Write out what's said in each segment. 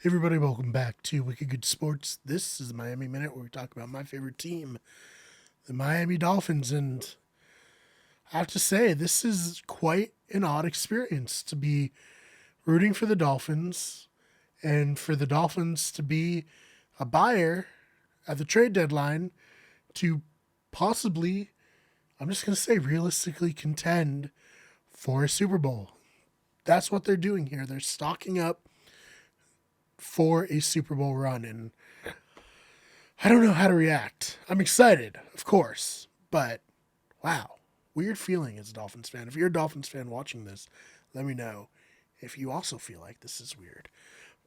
Everybody, welcome back to Wicked Good Sports. This is the Miami Minute where we talk about my favorite team, the Miami Dolphins. And I have to say, this is quite an odd experience to be rooting for the Dolphins and for the Dolphins to be a buyer at the trade deadline to possibly, I'm just going to say, realistically contend for a Super Bowl. That's what they're doing here. They're stocking up for a Super Bowl run, and I don't know how to react. I'm excited, of course, but wow, weird feeling as a Dolphins fan. If you're a Dolphins fan watching this, let me know if you also feel like this is weird.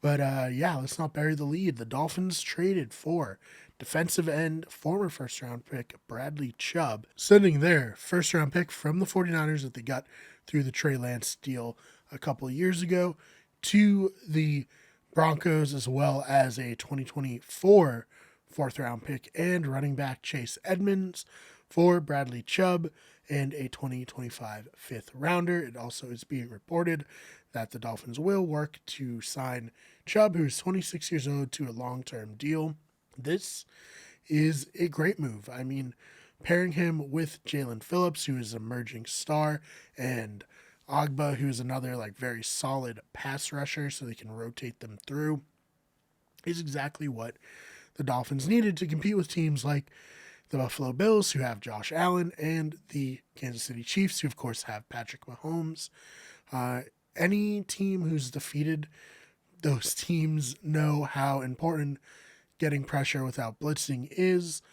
But yeah, let's not bury the lead. The Dolphins traded for defensive end, former first round pick Bradley Chubb, sending their first round pick from the 49ers that they got through the Trey Lance deal a couple of years ago to the Broncos, as well as a 2024 fourth round pick and running back Chase Edmonds for Bradley Chubb and a 2025 fifth rounder. It also is being reported that the Dolphins will work to sign Chubb, who's 26 years old, to a long-term deal. This is a great move. I mean, pairing him with Jalen Phillips, who is an emerging star, and Agba, who's another very solid pass rusher, so they can rotate them through, is exactly what the Dolphins needed to compete with teams like the Buffalo Bills, who have Josh Allen, and the Kansas City Chiefs, who of course have Patrick Mahomes. Any team who's defeated those teams know how important getting pressure without blitzing is.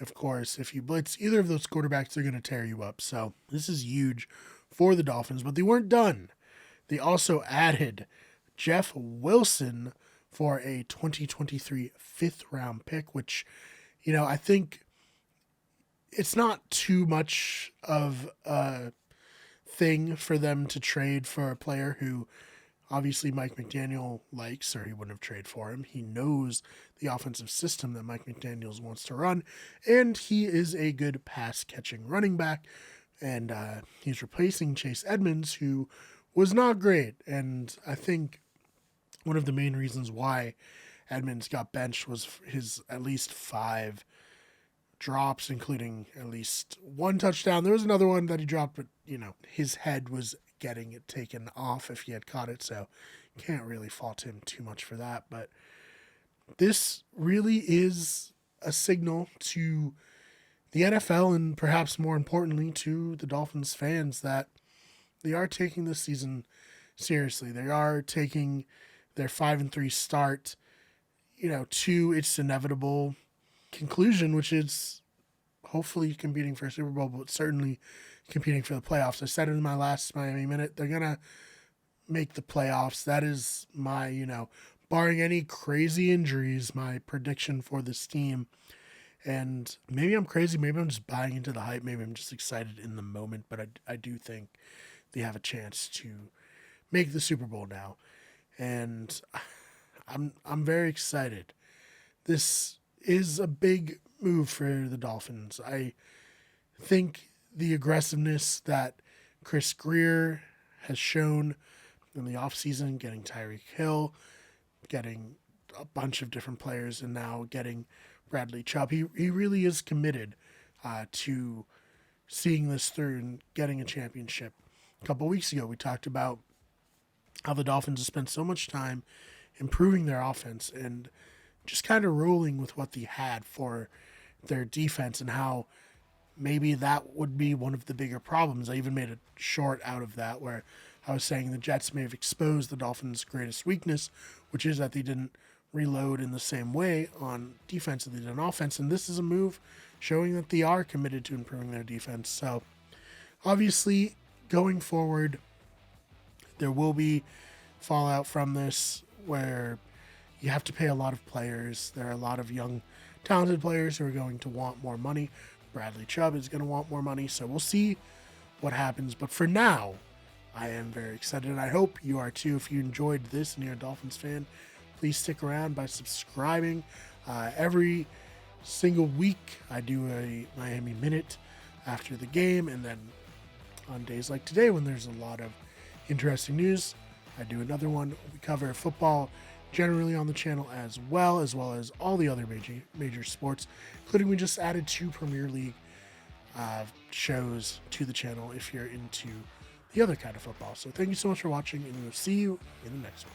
Of course, if you blitz either of those quarterbacks, they're going to tear you up. So this is huge for the Dolphins, but they weren't done. They also added Jeff Wilson for a 2023 fifth round pick, which, I think it's not too much of a thing for them to trade for a player who obviously Mike McDaniel likes, or he wouldn't have traded for him. He knows the offensive system that Mike McDaniels wants to run, and he is a good pass-catching running back. And he's replacing Chase Edmonds, who was not great. And I think one of the main reasons why Edmonds got benched was his at least 5 drops, including at least 1 touchdown. There was another one that he dropped, but, his head was getting it taken off if he had caught it. So can't really fault him too much for that. But this really is a signal to the NFL, and perhaps more importantly to the Dolphins fans, that they are taking this season seriously. They are taking their 5-3 start, to its inevitable conclusion, which is hopefully competing for a Super Bowl, but certainly competing for the playoffs. I said it in my last Miami Minute, they're going to make the playoffs. That is my, barring any crazy injuries, my prediction for this team. And maybe I'm crazy. Maybe I'm just buying into the hype. Maybe I'm just excited in the moment. But I do think they have a chance to make the Super Bowl now. And I'm very excited. This is a big move for the Dolphins. I think the aggressiveness that Chris Greer has shown in the offseason, getting Tyreek Hill, getting a bunch of different players, and now getting Bradley Chubb. He really is committed to seeing this through and getting a championship. A couple weeks ago, we talked about how the Dolphins have spent so much time improving their offense and just kind of rolling with what they had for their defense, and how maybe that would be one of the bigger problems. I even made a short out of that where I was saying the Jets may have exposed the Dolphins' greatest weakness, which is that they didn't reload in the same way on defense that they did on offense. And this is a move showing that they are committed to improving their defense. So obviously going forward, there will be fallout from this where you have to pay a lot of players. There are a lot of young, talented players who are going to want more money. Bradley Chubb is going to want more money. So we'll see what happens. But for now, I am very excited, and I hope you are too. If you enjoyed this and you're a Dolphins fan, please stick around by subscribing. Every single week, I do a Miami Minute after the game, and then on days like today when there's a lot of interesting news, I do another one. We cover football, generally on the channel, as well as all the other major sports, including we just added 2 Premier League shows to the channel if you're into the other kind of football. So thank you so much for watching, and we'll see you in the next one.